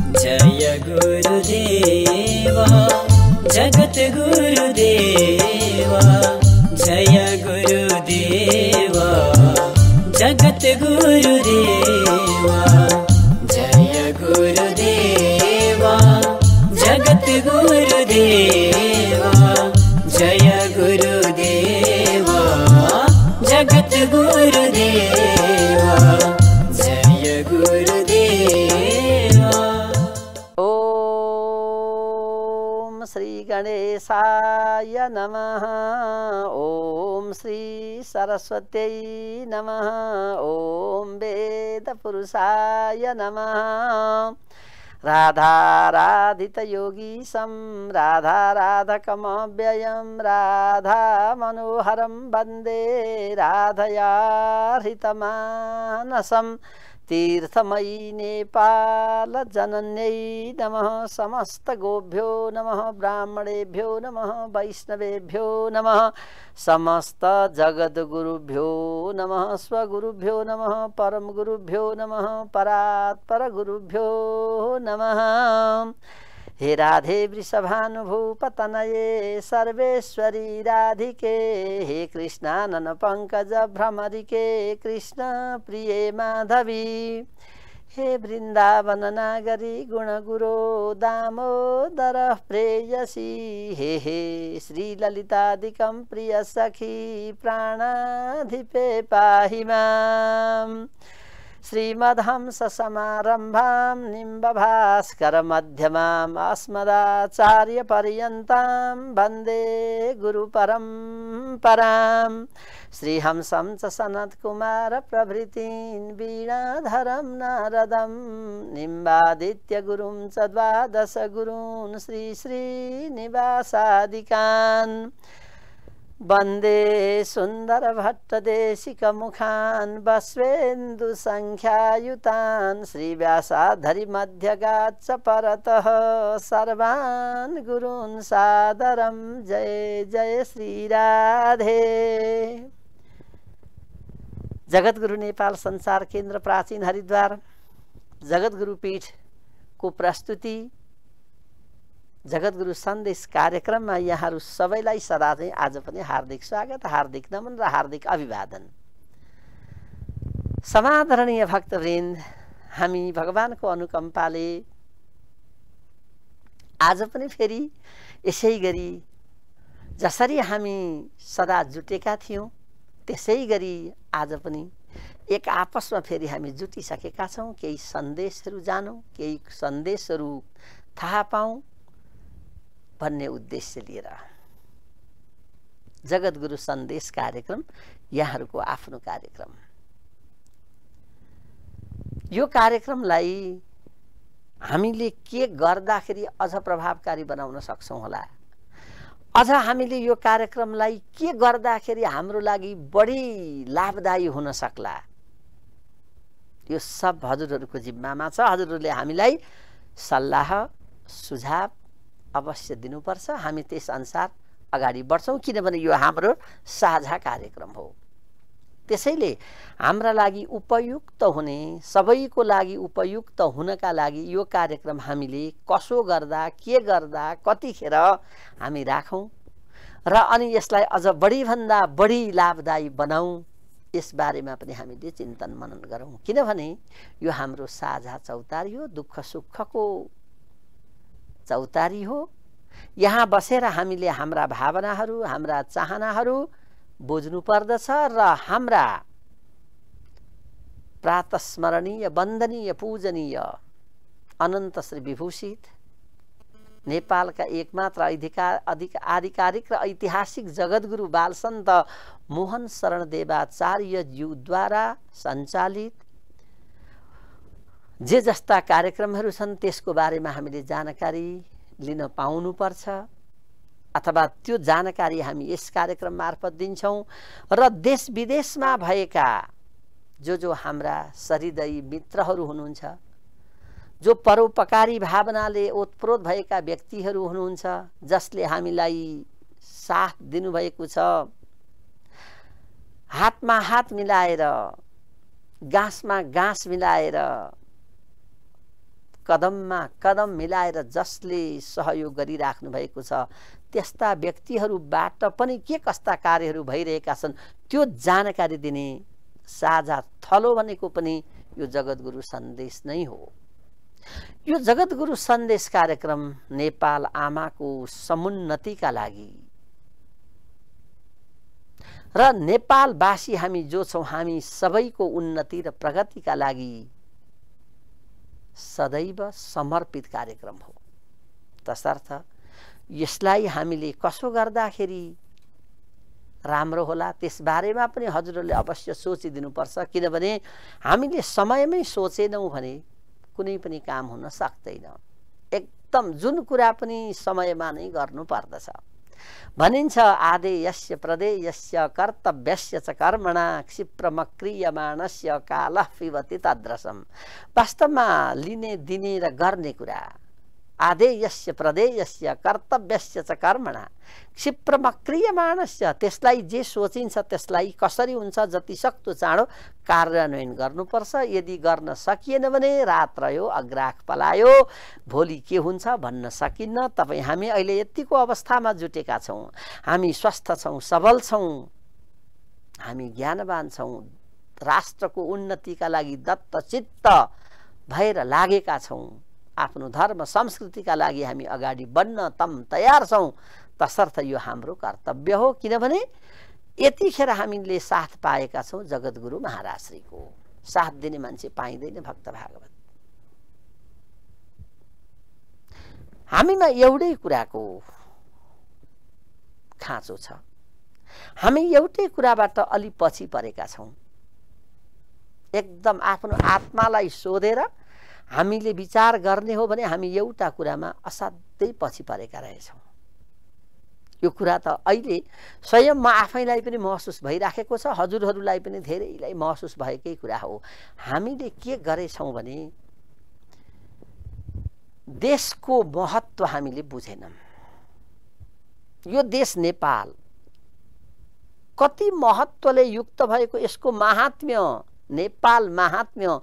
जय गुरुदेवा जगत गुरुदेवा जय गुरुदेवा जगत गुरुदेवा जय गुरुदेवा जगत गुरुदेवा जय गुरुदेवा जगत गुरुदेवा जय गुरुदेवा। ओम श्री गणेशाय नमः। ओम श्री सरस्वत्यै नमः। ओम वेद पुरुषाय नमः। राधाराधित योगीशं राधाराधकमव्ययं राधा मनोहरं वन्दे राधयार्हितमानसं तीर्थमयी नेपाल जनन्यै नमः। समस्त गोभ्यो नमः, ब्राह्मणेभ्यो नमः, वैष्णवेभ्यो नमः, समस्त जगद्गुरुभ्यो नमः, स्वगुरुभ्यो नमः, परम गुरुभ्यो नमः, परात्पर गुरुभ्यो नमः। हे राधे वृषभानुभूपतनये सर्वेश्वरी राधिके, हे कृष्णानन पंकज भ्रमरिके कृष्ण प्रिये माधवी, हे वृंदावन नागरी गुणगुरो दामोदर प्रेयसी, हे श्री ललितादिकं प्रिय सखी प्राणाधिपे पाहि माम्। श्रीमद्हंस समारंभां निम्बभास्कर मध्यमाम् अस्मदाचार्य पर्यन्तां वन्दे गुरु परम्पराम्। श्रीहंसं च सनत्कुमार प्रभृतीन् वीणाधरं नारदं निम्बादित्य गुरुं च द्वादश गुरून् श्री श्रीनिवासादिकान् वन्दे सुंदर भट्टदेशिक मुखान् बस्वेन्दु संख्यायुतान् श्रीव्यासाधरि मध्यगाच्च परतः सर्वान् गुरून् सादरं। जय जय श्री राधे। जगद्गुरु नेपाल संसार केन्द्र प्राचीन हरिद्वार जगद्गुरु पीठ को प्रस्तुति जगद्गुरु सन्देश कार्यक्रममा यहाँहरू सबैलाई सदा चाहिँ आज पनि हार्दिक स्वागत, हार्दिक नमन र हार्दिक अभिवादन। समादरणीय भक्तवृन्द, हामी भगवानको अनुकम्पाले आज पनि फेरि यसै गरी जसरी हामी सदा जुटेका थियौं त्यसै गरी आज पनि एक आपसमा फेरि हामी जुटिसकेका छौं। केही सन्देशहरू जानौं, केही सन्देशहरू थाहा पाऊँ भन्ने उद्देश्य लिएर जगद्गुरु सन्देश कार्यक्रम यहाँहरूको आफ्नो कार्यक्रम। यो कार्यक्रमलाई हामीले के गर्दाखेरि अझ प्रभावकारी बनाउन सक्छौं होला, अझ हामीले यो कार्यक्रमलाई के गर्दाखेरि हाम्रो लागि बढी लाभदायी हुन सक्ला, यो सब हजुरहरूको जिम्मामा छ। हजुरहरूले हामीलाई सल्लाह सुझाव अवश्य दिनुपर्छ। हामी त्यस अनुसार अगाडि बढ्छौं, किनभने यो हाम्रो साझा कार्यक्रम हो। त्यसैले हाम्रा लागि उपयुक्त हुने, सबैको लागि उपयुक्त हुनका लागि यो कार्यक्रम हामीले कसो गर्दा, के गर्दा, कतिखेर हामी राखौं र अनि यसलाई अझ बढीभन्दा बढी लाभदायी बनाऊं, यस बारेमा पनि हामीले चिन्तन मनन गरौं। किनभने यो हाम्रो साझा चौतारी हो, दुःख सुखको चौतारी हो। यहाँ बसेर हामीले हाम्रा भावनाहरू, हाम्रा चाहनाहरू बुझ्नु पर्दछ र हाम्रा प्रातस्मरणीय वन्दनीय पूजनीय अनन्त श्री विभूषित नेपालका एकमात्र आधिकारिक र ऐतिहासिक जगद्गुरु बालसन्त मोहन शरण देवाचार्यज्यूद्वारा सञ्चालित जे जस्ता कार्यक्रमहरू छन् त्यसको बारेमा हामीले जानकारी लिन पाउनुपर्छ, अथवा त्यो जानकारी हामी यस कार्यक्रम मार्फत दिन्छौं र देश विदेशमा भएका जो हाम्रा सहृदयी मित्रहरू हुनुहुन्छ, जो परोपकारी भावनाले ओतप्रोत भएका व्यक्तिहरू हुनुहुन्छ, जसले हामीलाई साथ दिनुभएको छ, हातमा हात मिलाएर गाँसमा गाँस मिलाएर कदममा कदम मिलाएर जसले सहयोग गरिराख्नु भएको छ त्यस्ता व्यक्तिहरूबाट पनि के कस्ता कार्यहरू भइरहेका छन् त्यो जानकारी दिने साझा थलो भनेको पनि यो जगद्गुरु सन्देश नै हो। यो जगद्गुरु सन्देश कार्यक्रम नेपाल आमाको समुन्नतिका लागि र नेपालवासी हामी जो छौं हामी सबैको उन्नति र प्रगतिका लागि सदैव समर्पित कार्यक्रम हो। तसर्थ यसलाई हामीले कसो गर्दाखेरि राम्रो होला त्यसबारेमा पनि हजुरहरूले अवश्य सोचिदिनुपर्छ। किनभने हामीले समयमै सोचेनौं भने कुनै पनि काम हुन सक्दैन। एकदम जुन कुरा पनि समयमा नै गर्नु पर्दछ। भनिन्छ आदेयस्य प्रदेयस्य कर्तव्यस्य च कर्मणा क्षिप्रमक्रियमाणस्य कालः पिबति तद्रसम्। वास्तवमा लिने दिने र गर्ने कुरा आदेयस्य प्रदेयस्य कर्तव्यस्य च कर्मणा क्षिप्रमक्रियमाणस्य त्यसलाई जे सोचिन्छ त्यसलाई कसरी हुन्छ जति सक्दो चाँडो कार्यान्वयन गर्नुपर्छ। यदि गर्न सकिएन भने रात रह्यो अग्राख पलायो भोलि के हुन्छ भन्न सकिन्न। तपाईँ हामी अहिले यतिको अवस्थामा जुटेका छौं, हामी स्वस्थ छौं, सबल छौं, हामी ज्ञानवान छौं, राष्ट्रको उन्नतिका लागि दत्तचित्त भएर लागेका छौं, आफ्नो धर्म संस्कृतिका लागि हामी अगाडि बढ्न तम तयार छौं। तसर्थ यो हाम्रो कर्तव्य हो। किनभने यतिखेर हामीले साथ पाएका छौं जगद्गुरु महाराजश्रीको। साथ दिने मान्छे पाइँदैन भक्त भागवत। हामीमा एउटै कुराको खाँचो छ, हामी एउटै कुराबाट अलि पछि परेका छौं। एकदम आफ्नो आत्मालाई सोधेर हामीले विचार गर्ने हो भने हामी एउटा कुरामा असाध्यै पछि परेका रहेछौं। यो कुरा त अहिले स्वयं म आफैलाई पनि महसुस भइराखेको छ, हजुरहरूलाई पनि धेरैलाई महसुस भएकै कुरा हो। हामीले के गरेछौं भने देशको महत्त्व हामीले बुझेनौं। यो देश नेपाल कति महत्त्वले युक्त भएको, यसको महात्म्य, नेपाल महात्म्य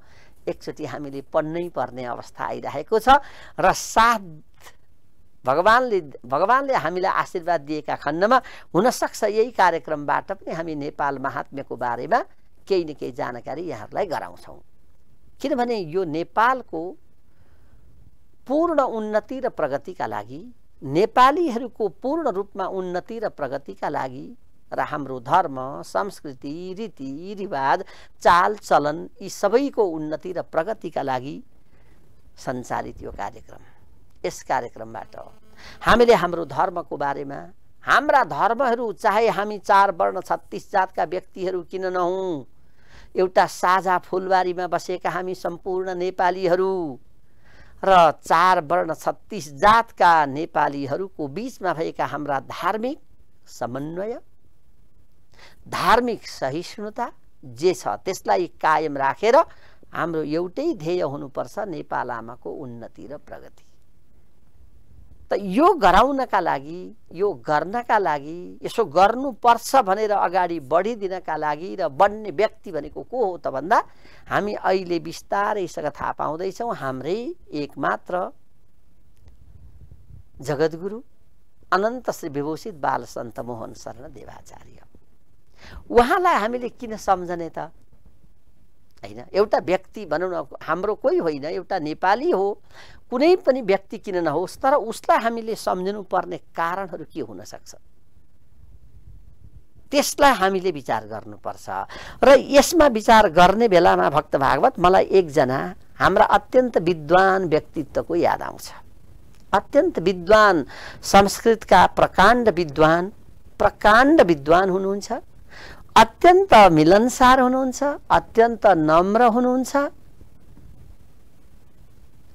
एकचोटि हामीले पढ्नै पर्ने अवस्था आइरहेको छ। र साथ भगवानले हामीलाई आशीर्वाद दिएका खण्डमा हुनसक्छ यही कार्यक्रमबाट पनि हामी नेपाल महात्म्यको बारेमा केही न केही जानकारी यहाँहरूलाई गराउँछौँ। किनभने यो नेपालको पूर्ण उन्नति र प्रगतिका लागि, नेपालीहरूको पूर्ण रूपमा उन्नति र प्रगतिका लागि र हाम्रो धर्म संस्कृति रीतिरिवाज चाल चलन यी सबैको उन्नति र प्रगतिका लागि सञ्चालित यो कार्यक्रम। यस कार्यक्रमबाट हामीले हाम्रो धर्मको बारेमा, हाम्रा धर्महरू चाहे हामी 4 वर्ण 36 जातका व्यक्तिहरू किन नहौं, एउटा साझा फुलबारीमा बसेका हामी सम्पूर्ण नेपालीहरू र 4 वर्ण 36 जातका नेपालीहरूको बीचमा भएका हाम्रा धार्मिक समन्वय, धार्मिक सहिष्णुता जे छ त्यसलाई कायम राखेर हाम्रो एउटै ध्येय हुनुपर्छ, नेपाल आमाको उन्नति र प्रगति। त यो गराउनका लागि, यो गर्नका लागि, यसो गर्नुपर्छ भनेर अगाडि बढिदिनका लागि र बढ्ने व्यक्ति भनेको को हो त भन्दा हामी अहिले बिस्तारैसँग थाहा पाउँदैछौँ हाम्रै एकमात्र जगद्गुरु अनन्त श्री विभूषित बाल सन्त मोहन शरण देवाचार्य। उहाँलाई हामीले किन सम्झने त हैन? एउटा व्यक्ति भनौँ न, हाम्रो कोही होइन, एउटा नेपाली हो, कुनै पनि व्यक्ति किन नहोस्, तर उसलाई हामीले सम्झनु पर्ने कारणहरू के हुन सक्छ त्यसलाई हामीले विचार गर्नुपर्छ। र यसमा विचार गर्ने बेलामा भक्त भागवत मलाई एकजना हाम्रा अत्यन्त विद्वान व्यक्तित्वको याद आउँछ। अत्यन्त विद्वान, संस्कृतका प्रकाण्ड विद्वान हुनुहुन्छ, अत्यन्त मिलनसार हुनुहुन्छ, अत्यन्त नम्र हुनुहुन्छ।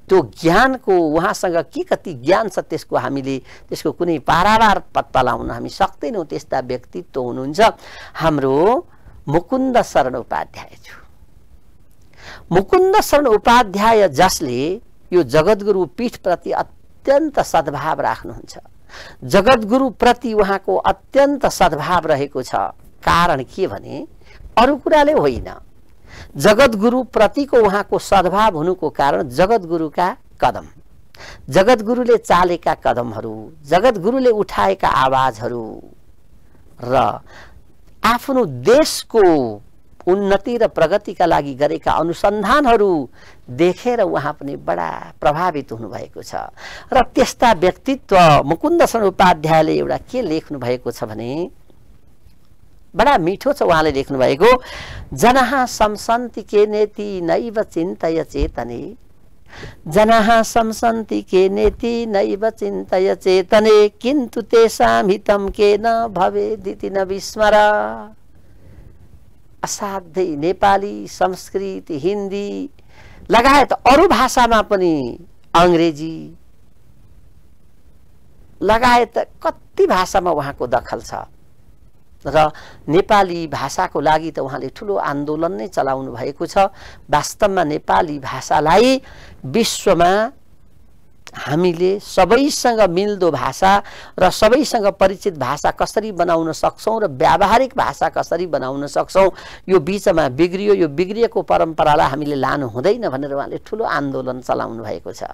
त्यो ज्ञानको उहाँसँग के कति ज्ञान छ त्यसको हामीले त्यसको कुनै पारावार पत्ता लगाउन हामी सक्दैनौँ। त्यस्ता व्यक्तित्व हुनुहुन्छ हाम्रो मुकुन्द शरण उपाध्यायज्यू। मुकुन्द शरण उपाध्याय जसले यो जगद्गुरु पीठप्रति अत्यन्त सद्भाव राख्नुहुन्छ, जगद्गुरु प्रति उहाँको अत्यन्त सद्भाव रहेको छ। कारण के भने अरु कुराले होइन, जगद्गुरु प्रतिको उहाँको सद्भाव हुनुको कारण जगद्गुरुका कदम, जगद्गुरुले चालेका कदमहरू, जगद्गुरुले उठाएका आवाजहरू र आफ्नो देशको उन्नति र प्रगतिका लागि गरेका अनुसन्धानहरू देखेर उहाँ पनि बडा प्रभावित हुनुभएको छ। र त्यस्ता व्यक्तित्व मुकुन्द शरण उपाध्यायले एउटा के लेख्नु भएको छ भने बडा मिठो छ। उहाँले लेख्नु भएको, जनः संसन्ति के नेति नैव चिन्तय चेतने, जनः संसन्ति के नेति नैव चिन्तय चेतने, किन्तु तेषां हितं केन भवेदिति न विस्मर। असाध्यै नेपाली, संस्कृत, हिन्दी लगायत अरू भाषामा पनि, अंग्रेजी लगायत कति भाषामा उहाँको दखल छ र नेपाली भाषाको लागि त उहाँले ठुलो आन्दोलन नै चलाउनु भएको छ। वास्तवमा नेपाली भाषालाई विश्वमा हामीले सबैसँग मिल्दो भाषा र सबैसँग परिचित भाषा कसरी बनाउन सक्छौं र व्यावहारिक भाषा कसरी बनाउन सक्छौं, यो बीचमा बिग्रियो, यो बिग्रिएको परम्परालाई हामीले लानु हुँदैन भनेर उहाँले ठुलो आन्दोलन चलाउनु भएको छ।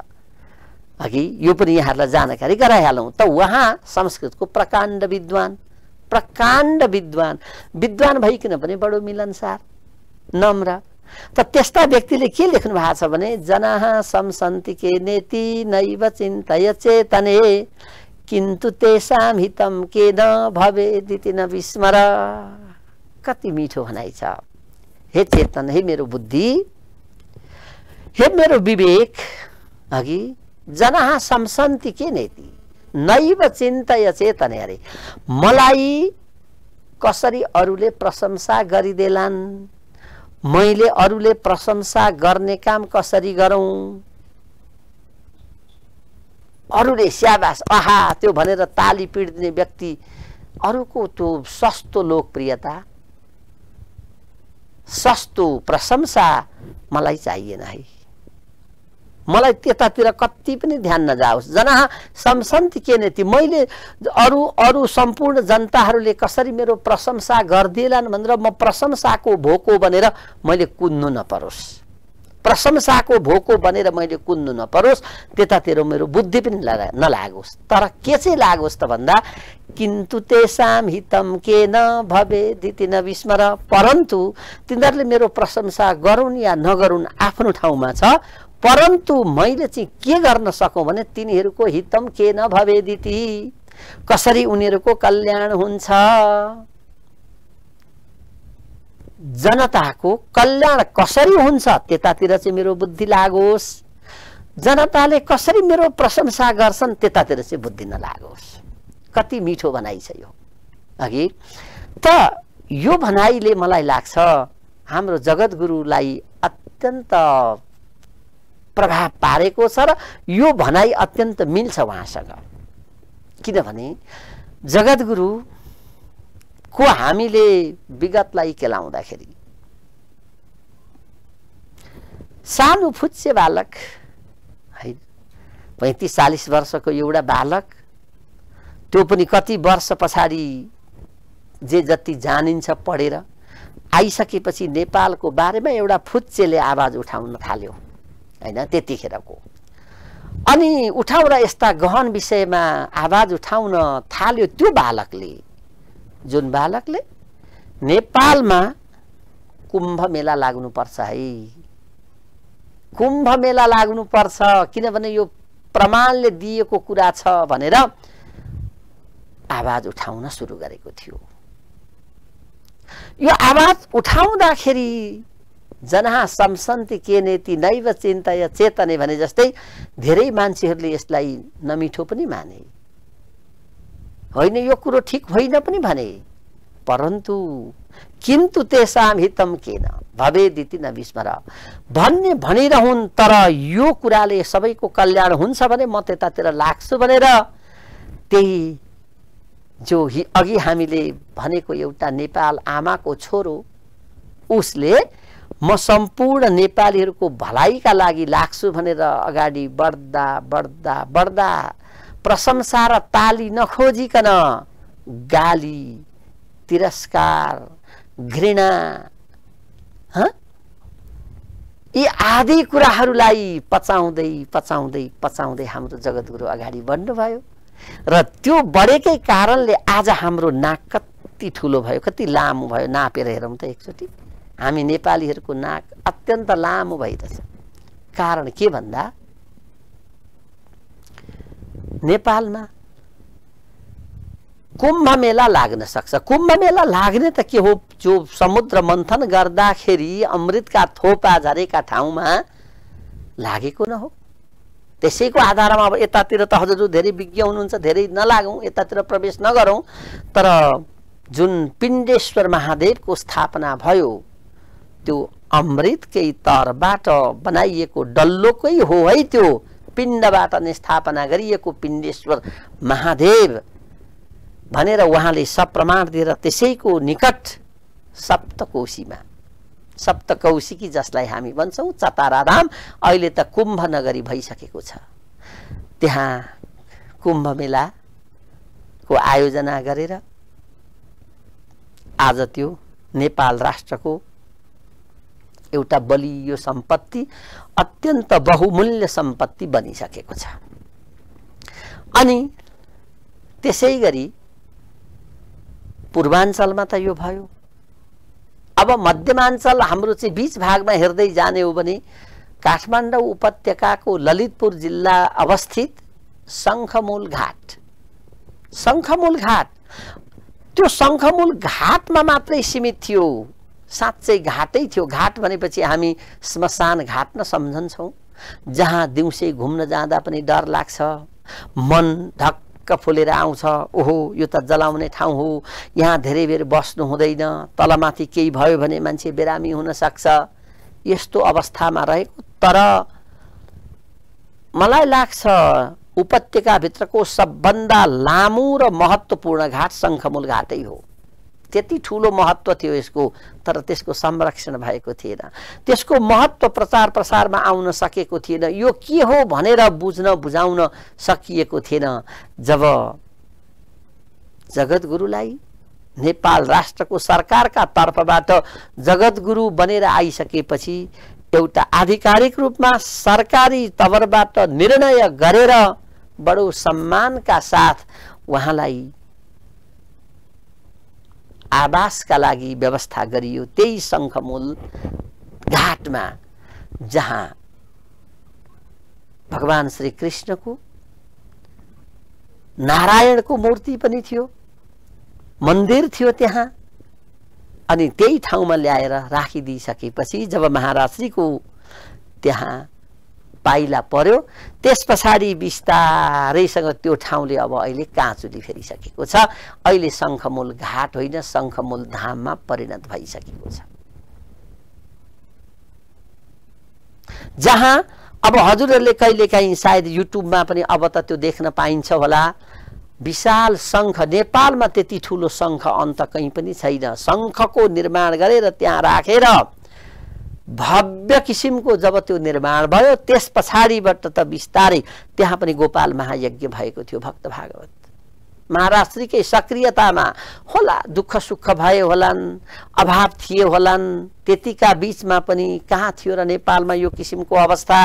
अघि यो पनि यहाँहरूलाई जानकारी गराइहालौँ त उहाँ संस्कृतको प्रकाण्ड विद्वान, प्रकाण्ड विद्वान, विद्वान भइकन पनि बडो मिलनसार, नम्र। त त्यस्ता व्यक्तिले के लेख्नु भएको छ भने, जनः संसन्ति के नेति नैव चिन्तय चेतने, किन्तु तेषां हितं केन भवेदिति न विस्मर। कति मिठो भनाइ छ। हे चेतन, हे मेरो बुद्धि, हे मेरो विवेक, अघि जनः संसन्ति के नेति नैव चिन्तय चेतने, अरे मलाई कसरी अरूले प्रशंसा गरिदेलान्, मैले अरूले प्रशंसा गर्ने काम कसरी गरौं, अरूले स्याबास आहा त्यो भनेर ताली पिड्ने व्यक्ति, अरूको त्यो सस्तो लोकप्रियता, सस्तो प्रशंसा मलाई चाहिएन है। मलाई त्यतातिर कति पनि ध्यान नजाओस्। जनः संसन्ति के नेति, मैले अरू सम्पूर्ण जनताहरूले कसरी मेरो प्रशंसा गर्दिलान् भनेर म प्रशंसाको भोको बनेर मैले कुद्नु नपरोस्, प्रशंसाको भोको बनेर मैले कुद्नु नपरोस्, त्यतातिर मेरो बुद्धि पनि नलागोस्। तर के चाहिँ लागोस् त भन्दा, किन्तु तेषां हितं केन भवेदिति न विस्मर। परन्तु तिनीहरूले मेरो प्रशंसा गरून् या नगरून् आफ्नो ठाउँमा छ, परन्तु मैले चाहिँ के गर्न सकौं भने तिनीहरूको हितम के न भवेदिति, कसरी उनीहरूको कल्याण हुन्छ, जनताको कल्याण कसरी हुन्छ त्यतातिर चाहिँ मेरो बुद्धि लागोस्, जनताले कसरी मेरो प्रशंसा गर्छन् त्यतातिर चाहिँ बुद्धि नलागोस्। कति मिठो भनाइ छ यो। अघि त यो भनाइले मलाई लाग्छ हाम्रो जगद्गुरुलाई अत्यन्त प्रभाव पारेको छ र यो भनाइ अत्यन्त मिल्छ उहाँसँग। किनभने जगद्गुरु को हामीले विगतलाई केलाउँदाखेरि सानो फुच्चे बालक है, 35-40 वर्षको एउटा बालक, त्यो पनि कति वर्ष पछाडि जे जति जानिन्छ पढेर आइसकेपछि नेपालको बारेमा एउटा फुच्चेले आवाज उठाउन थाल्यो हैन त्यतिखेरको। अनि उठाउन यस्ता गहन विषयमा आवाज उठाउन थाल्यो त्यो बालकले, जुन बालकले नेपालमा कुम्भ मेला लाग्नुपर्छ है, कुम्भ मेला लाग्नुपर्छ किनभने यो प्रमाणले दिएको कुरा छ भनेर आवाज उठाउन सुरु गरेको थियो। यो आवाज उठाउँदाखेरि जनः संसन्ति के नेति नैव चिन्तय चेतने भने जस्तै धेरै मान्छेहरूले यसलाई नमिठो पनि माने, होइन यो कुरो ठीक होइन पनि भने, परन्तु किन्तु तेषां हितं केन भवेदिति न विस्मर भन्ने भनिरहुन्। तर यो कुराले सबैको कल्याण हुन्छ भने म त्यतातिर लाग्छु भनेर त्यही जो अघि हामीले भनेको एउटा नेपाल आमाको छोरो, उसले म सम्पूर्ण नेपालीहरूको भलाइका लागि लाग्छु भनेर अगाडि बढ्दा बढ्दा बढ्दा प्रशंसा र ताली नखोजिकन गाली, तिरस्कार, घृणा यी आदि कुराहरूलाई पचाउँदै पचाउँदै पचाउँदै हाम्रो जगद्गुरु अगाडि बढ्नुभयो र त्यो बढेकै कारणले आज हाम्रो नाक कति ठुलो भयो, कति लामो भयो। नापेर हेरौँ त एकचोटि। हामी नेपालीहरूको नाक अत्यन्त लामो भइरहेछ। कारण के भन्दा नेपालमा कुम्भ मेला लाग्न सक्छ। कुम्भ मेला लाग्ने त के हो, जो समुद्र मन्थन गर्दाखेरि अमृतका थोपा झरेका ठाउँमा लागेको न हो। त्यसैको आधारमा अब यतातिर त हजुर धेरै विज्ञ हुनुहुन्छ, धेरै नलागौँ, यतातिर प्रवेश नगरौँ। तर जुन पिण्डेश्वर महादेवको स्थापना भयो त्यो अमृतकै तरबाट बनाइएको डल्लोकै हो है। त्यो पिण्डबाट नै स्थापना गरिएको पिण्डेश्वर महादेव भनेर उहाँले सप्रमाण दिएर त्यसैको निकट सप्तकोशीमा, सप्तकौशिकी जसलाई हामी भन्छौँ चताराधाम, अहिले त कुम्भ नगरी भइसकेको छ। त्यहाँ कुम्भ मेलाको आयोजना गरेर आज त्यो नेपाल राष्ट्रको एउटा बलियो सम्पत्ति, अत्यन्त बहुमूल्य सम्पत्ति बनिसकेको छ। अनि त्यसै गरी पूर्वाञ्चलमा त यो भयो। अब मध्यमाञ्चल हाम्रो चाहिँ बीच भागमा हेर्दै जाने हो भने काठमाडौँ उपत्यकाको ललितपुर जिल्ला अवस्थित शङ्खमूल घाट, शङ्खमूल घाट, त्यो शङ्खमूल घाटमा मात्रै सीमित थियो। साँच्चै घाटै थियो। घाट भनेपछि हामी श्मशान घाट न सम्झन्छौँ, जहाँ दिउँसै घुम्न जाँदा पनि डर लाग्छ, मन ढक्क फुलेर आउँछ। ओहो यो त जलाउने ठाउँ हो, यहाँ धेरै बेर बस्नु हुँदैन, तलमाथि केही भयो भने मान्छे बिरामी हुन सक्छ, यस्तो अवस्थामा रहेको। तर मलाई लाग्छ उपत्यकाभित्रको सबभन्दा लामो र महत्त्वपूर्ण घाट शङ्खमूल घाटै हो। त्यति ठुलो महत्त्व थियो यसको, तर त्यसको संरक्षण भएको थिएन, त्यसको महत्त्व प्रचार प्रसारमा आउन सकेको थिएन। यो के हो भनेर बुझ्न बुझाउन सकिएको थिएन। जब जगद्गुरुलाई नेपाल राष्ट्रको सरकारका तर्फबाट जगद्गुरु बनेर आइसकेपछि एउटा आधिकारिक रूपमा सरकारी तवरबाट निर्णय गरेर बडो सम्मानका साथ उहाँलाई आवासका लागि व्यवस्था गरियो त्यही शङ्खमूल घाटमा, जहाँ भगवान श्री कृष्णको, नारायणको मूर्ति पनि थियो, मन्दिर थियो त्यहाँ। अनि त्यही ठाउँमा ल्याएर राखिदिइसकेपछि जब महाराज श्रीको त्यहाँ पाइला पर्यो, त्यस पछाडि बिस्तारैसँग त्यो ठाउँले अब अहिले काँचुली फेरिसकेको छ। अहिले शङ्खमूल घाट होइन, शङ्खमूल धाममा परिणत भइसकेको छ, जहाँ अब हजुरहरूले कहिलेकाहीँ सायद युट्युबमा पनि अब त त्यो देख्न पाइन्छ होला। विशाल शङ्ख, नेपालमा त्यति ठुलो शङ्ख अन्त कहीँ पनि छैन। शङ्खको निर्माण गरेर त्यहाँ राखेर भव्य किसिमको जब त्यो निर्माण भयो, त्यस पछाडिबाट त बिस्तारै त्यहाँ पनि गोपाल महायज्ञ भएको थियो। भक्त भागवत महाराज श्रीकै सक्रियतामा होला, दुःख सुख भए होलान्, अभाव थिए होलान्, त्यतिका बीचमा पनि कहाँ थियो र नेपालमा यो किसिमको अवस्था।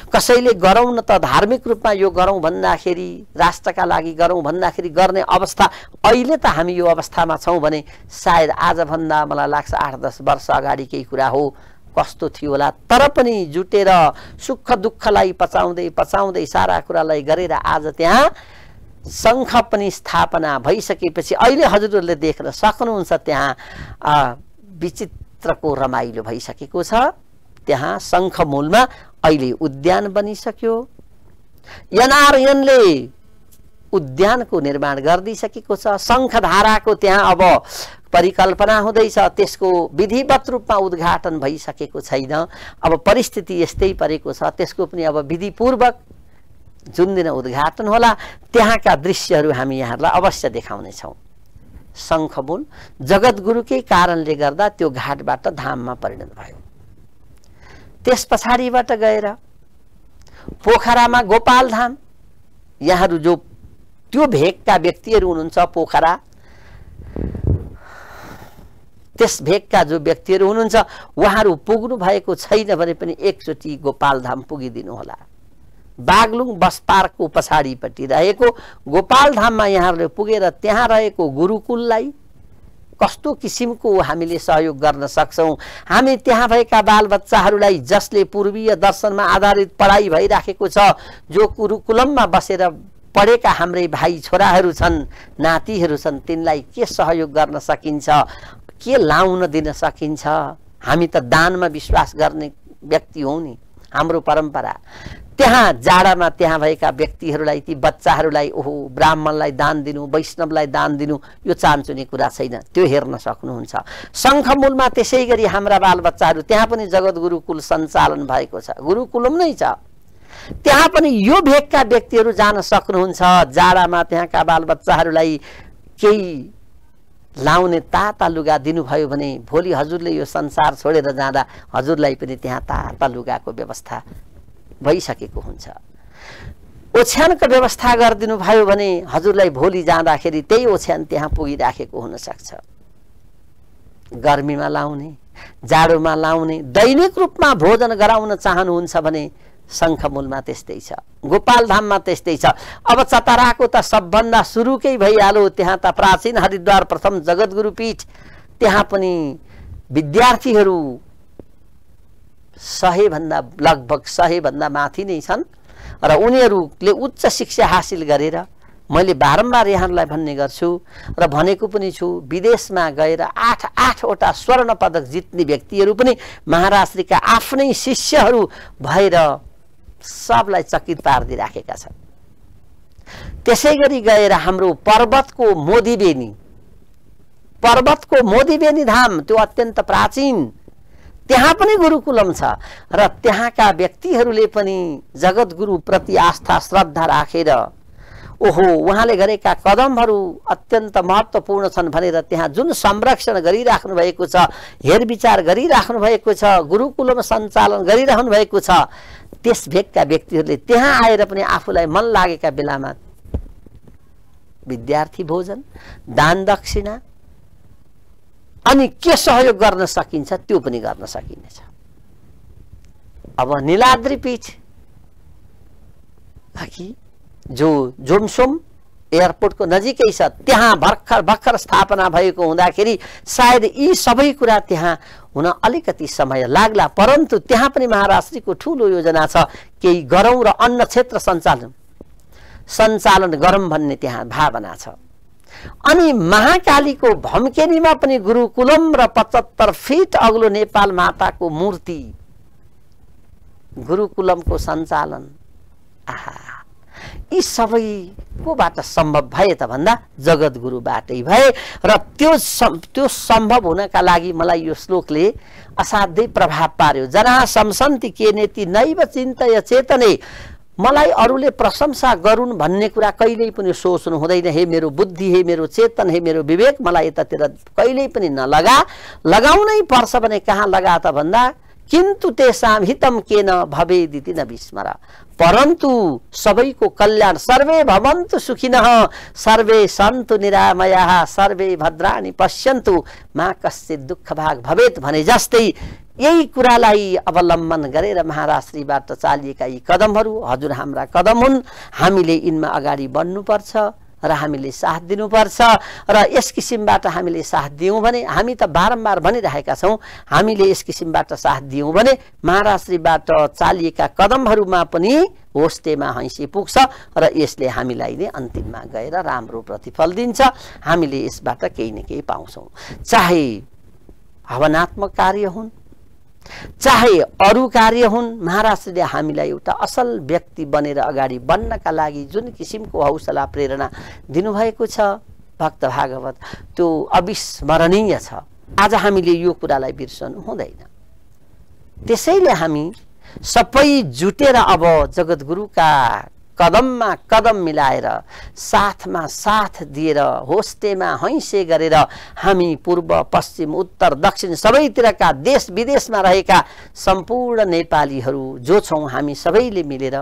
कसैले गरौँ न त धार्मिक रूपमा यो गरौँ भन्दाखेरि, राष्ट्रका लागि गरौँ भन्दाखेरि गर्ने अवस्था, अहिले त हामी यो अवस्थामा छौँ भने सायद आजभन्दा मलाई लाग्छ 8-10 वर्ष अगाडिकै कुरा हो, कस्तो थियो होला। तर पनि जुटेर सुख दुःखलाई पचाउँदै पचाउँदै सारा कुरालाई गरेर आज त्यहाँ शङ्ख पनि स्थापना भइसकेपछि अहिले हजुरहरूले देख्न सक्नुहुन्छ त्यहाँ विचित्रको रमाइलो भइसकेको छ। त्यहाँ शङ्खमूलमा अहिले उद्यान बनिसक्यो। एनआरएनले उद्यानको निर्माण गरिदिइसकेको छ। शङ्खधाराको त्यहाँ अब परिकल्पना हुँदैछ, त्यसको विधिवत रूपमा उद्घाटन भइसकेको छैन। अब परिस्थिति यस्तै परेको छ, त्यसको पनि अब विधिपूर्वक जुन दिन उद्घाटन होला त्यहाँका दृश्यहरू हामी यहाँहरूलाई अवश्य देखाउनेछौँ। शङ्खमूल जगद्गुरुकै कारणले गर्दा त्यो घाटबाट धाममा परिणत भयो। त्यस पछाडिबाट गएर पोखरामा गोपाल धाम, यहाँहरू जो त्यो भेगका व्यक्तिहरू हुनुहुन्छ, पोखरा त्यस भेगका जो व्यक्तिहरू हुनुहुन्छ उहाँहरू पुग्नु भएको छैन भने पनि एकचोटि गोपालधाम पुगिदिनु होला। बागलुङ बस पार्कको पछाडिपट्टि रहेको गोपालधाममा यहाँहरूले पुगेर त्यहाँ रहेको गुरुकुललाई कस्तो किसिमको हामीले सहयोग गर्न सक्छौँ। हामी त्यहाँ भएका बालबच्चाहरूलाई जसले पूर्वीय दर्शनमा आधारित पढाइ भइराखेको छ, जो गुरुकुलममा बसेर पढेका हाम्रै भाइ छोराहरू छन्, नातिहरू छन्, तिनलाई के सहयोग गर्न सकिन्छ, के लाउन दिन सकिन्छ। हामी त दानमा विश्वास गर्ने व्यक्ति हौँ नि, हाम्रो परम्परा। त्यहाँ जाडामा त्यहाँ भएका व्यक्तिहरूलाई, ती बच्चाहरूलाई ओहो ब्राह्मणलाई दान दिनु, वैष्णवलाई दान दिनु, यो चान्चुने कुरा छैन, त्यो हेर्न सक्नुहुन्छ। शङ्खमूलमा त्यसै गरी हाम्रा बालबच्चाहरू त्यहाँ पनि जगत गुरुकुल सञ्चालन भएको छ, गुरुकुलम नै छ, त्यहाँ पनि यो भेगका व्यक्तिहरू जान सक्नुहुन्छ। जाडामा त्यहाँका बालबच्चाहरूलाई केही लाउने ताता लुगा दिनुभयो भने भोलि हजुरले यो संसार छोडेर जाँदा हजुरलाई पनि त्यहाँ ताता लुगाको व्यवस्था भइसकेको हुन्छ। ओछ्यानको व्यवस्था गरिदिनु भयो भने हजुरलाई भोलि जाँदाखेरि त्यही ओछ्यान त्यहाँ पुगिराखेको हुनसक्छ। गर्मीमा लाउने, जाडोमा लाउने, दैनिक रूपमा भोजन गराउन चाहनुहुन्छ भने शङ्खमूलमा त्यस्तै छ, गोपालधाममा त्यस्तै छ। अब चतराको त सबभन्दा सुरुकै भइहाल्यो, त्यहाँ त प्राचीन हरिद्वार प्रथम जगद्गुरु पीठ, त्यहाँ पनि विद्यार्थीहरू 100 भन्दा लगभग 100 भन्दा माथि नै छन् र उनीहरूले उच्च शिक्षा हासिल गरेर, मैले बारम्बार यहाँहरूलाई भन्ने गर्छु र भनेको पनि छु, विदेशमा गएर 8वटा स्वर्ण पदक जित्ने व्यक्तिहरू पनि महाराष्ट्रका आफ्नै शिष्यहरू भएर सबलाई चकित पारिदिराखेका छन्। त्यसै गरी गएर हाम्रो पर्वतको मोदीबेनी धाम, त्यो अत्यन्त प्राचीन, त्यहाँ पनि गुरुकुलम छ र त्यहाँका व्यक्तिहरूले पनि जगद्गुरु प्रति आस्था श्रद्धा राखेर ओहो उहाँले गरेका कदमहरू अत्यन्त महत्त्वपूर्ण छन् भनेर त्यहाँ जुन संरक्षण गरिराख्नु भएको छ, हेरविचार गरिराख्नु भएको छ, गुरुकुलम सञ्चालन गरिरहनु भएको छ, त्यस भेगका व्यक्तिहरूले त्यहाँ आएर पनि आफूलाई मन लागेका बेलामा विद्यार्थी भोजन, दान दक्षिणा अनि के सहयोग गर्न सकिन्छ त्यो पनि गर्न सकिनेछ। अब नीलाद्री पीठ जो जोमसोम एयरपोर्टको नजिकै छ, त्यहाँ भर्खर स्थापना भएको हुँदाखेरि सायद यी सबै कुरा त्यहाँ हुन अलिकति समय लाग्ला, परन्तु त्यहाँ पनि महाराष्ट्रको ठुलो योजना छ, केही गरौँ र अन्न क्षेत्र सञ्चालन गरौँ भन्ने त्यहाँ भावना छ। अनि महाकालीको भम्केनीमा पनि गुरुकुलम र 75 फिट अग्लो नेपाल माताको मूर्ति, गुरुकुलमको सञ्चालन, आहा यी सबैकोबाट सम्भव भए त भन्दा जगद्गुरुबाटै भए र त्यो सम्भव हुनका लागि मलाई यो श्लोकले असाध्यै प्रभाव पार्यो। जना संसन्ति केनेति नैव चिन्तय चेतने, मलाई अरूले प्रशंसा गरून् भन्ने कुरा कहिल्यै पनि सोच्नु हुँदैन। हे मेरो बुद्धि, हे मेरो चेतन, हे मेरो विवेक, मलाई यतातिर कहिल्यै पनि लगाउनै पर्छ भने कहाँ लगा त भन्दा किन्तु तेषां हितं केन भवेदिति न विस्मर, परन्तु सबैको कल्याण, सर्वे भवन्तु सुखिनः सर्वे सन्तु निरामयाः सर्वे भद्राणि पश्यन्तु मा कश्चित् दुःखभाग् भवेत् भने जस्तै यही कुरालाई अवलम्बन गरेर महाराष्ट्रबाट चालिएका यी कदमहरू हजुर हाम्रा कदम हुन्। हामीले यिनमा अगाडि बढ्नुपर्छ र हामीले साथ दिनुपर्छ र यस किसिमबाट हामीले साथ दियौँ भने, हामी त बारम्बार भनिरहेका छौँ, हामीले यस किसिमबाट साथ दियौँ भने महाराष्ट्रबाट चालिएका कदमहरूमा पनि होस्टेमा हैसी पुग्छ र यसले हामीलाई नै अन्तिममा गएर राम्रो प्रतिफल दिन्छ। हामीले यसबाट केही न केही पाउँछौँ, चाहे भावनात्मक कार्य हुन्, चाहे अरू कार्य हुन्। महाराष्ट्रले हामीलाई एउटा असल व्यक्ति बनेर अगाडि बढ्नका लागि जुन किसिमको हौसला प्रेरणा दिनुभएको छ भक्त भागवत, त्यो अविस्मरणीय छ। आज हामीले यो कुरालाई बिर्सनु हुँदैन। त्यसैले हामी सबै जुटेर अब जगद्गुरुका कदममा कदम मिलाएर, साथमा साथ दिएर, होस्टेमा हैसे गरेर हामी पूर्व पश्चिम उत्तर दक्षिण सबैतिरका देश विदेशमा रहेका सम्पूर्ण नेपालीहरू जो छौँ हामी सबैले मिलेर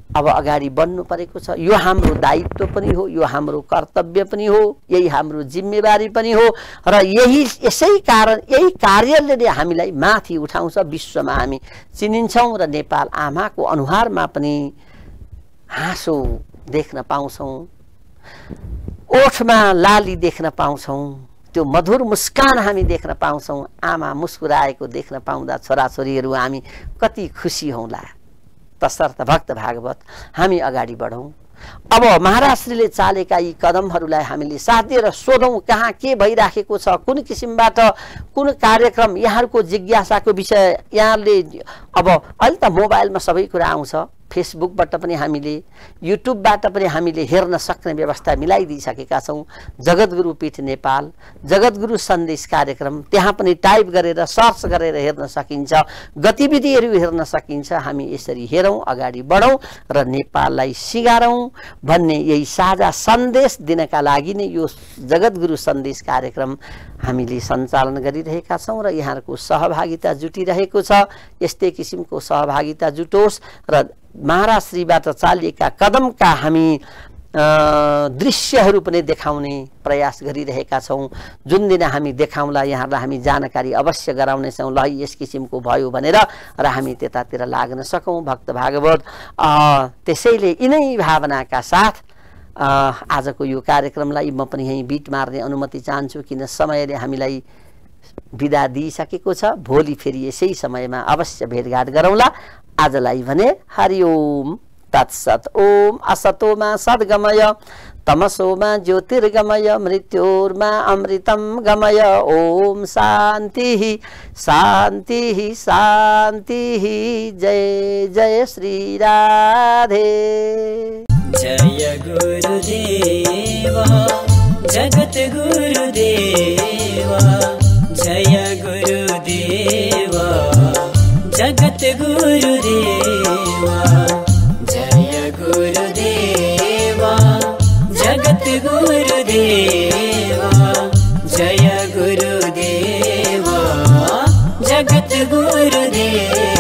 अब अगाडि बढ्नु परेको छ। यो हाम्रो दायित्व पनि हो, यो हाम्रो कर्तव्य पनि हो, यही हाम्रो जिम्मेवारी पनि हो र यसै कारण यही कार्यले नै हामीलाई माथि उठाउँछ। विश्वमा हामी चिनिन्छौँ र नेपाल आमाको अनुहारमा पनि हाँसो देख्न पाउँछौँ, ओठमा लाली देख्न पाउँछौँ, त्यो मधुर मुस्कान हामी देख्न पाउँछौँ। आमा मुस्कुराएको देख्न पाउँदा छोराछोरीहरू हामी कति खुसी हौँला। तसर्थ भक्त भागवत हामी अगाडि बढौँ। अब महाराज श्रीले चालेका यी कदमहरूलाई हामीले साथ दिएर सोधौँ कहाँ के भइराखेको छ, कुन किसिमबाट कुन कार्यक्रम, यहाँहरूको जिज्ञासाको विषय। यहाँले अब अहिले त मोबाइलमा सबै कुरा आउँछ, फेसबुकबाट पनि हामीले, युट्युबबाट पनि हामीले हेर्न सक्ने व्यवस्था मिलाइदिइसकेका छौँ। जगद्गुरु पीठ नेपाल, जगद्गुरु सन्देश कार्यक्रम, त्यहाँ पनि टाइप गरेर सर्च गरेर हेर्न सकिन्छ, गतिविधिहरू हेर्न सकिन्छ। हामी यसरी हेरौँ, अगाडि बढौँ र नेपाललाई सिगारौँ भन्ने यही साझा सन्देश दिनका लागि नै यो जगद्गुरु सन्देश कार्यक्रम हामीले सञ्चालन गरिरहेका छौँ र यहाँहरूको सहभागिता जुटिरहेको छ। यस्तै किसिमको सहभागिता जुटोस् र महाराज श्रीबाट चालिएका कदमका हामी दृश्यहरू पनि देखाउने प्रयास गरिरहेका छौँ। जुन दिन हामी देखाउँला यहाँहरूलाई हामी जानकारी अवश्य गराउनेछौँ। ल यस किसिमको भयो भनेर र हामी त्यतातिर लाग्न सकौँ। भक्त भागवत त्यसैले यिनै भावनाका साथ आजको यो कार्यक्रमलाई म पनि यहीँ बिट मार्ने अनुमति चाहन्छु, किन समयले हामीलाई बिदा दिइसकेको छ। भोलि फेरि यसै समयमा अवश्य भेटघाट गरौँला। आजलाई भने हरिओम तत्सत। ओम असतोमा सद्गमय तमसोमा ज्योतिर्गमय मृत्योर्मा अमृतं गमय। ओम शान्ति शान्ति शान्ति। जय जय श्री राधे। जय गुरुदेवा जगत गुरुदेवा, जय गुरुदेवा जगत गुरुदेवा, जय गुरुदेवा जगत गुरुदेवा, जय गुरुदेवा जगत गुरुदेवा।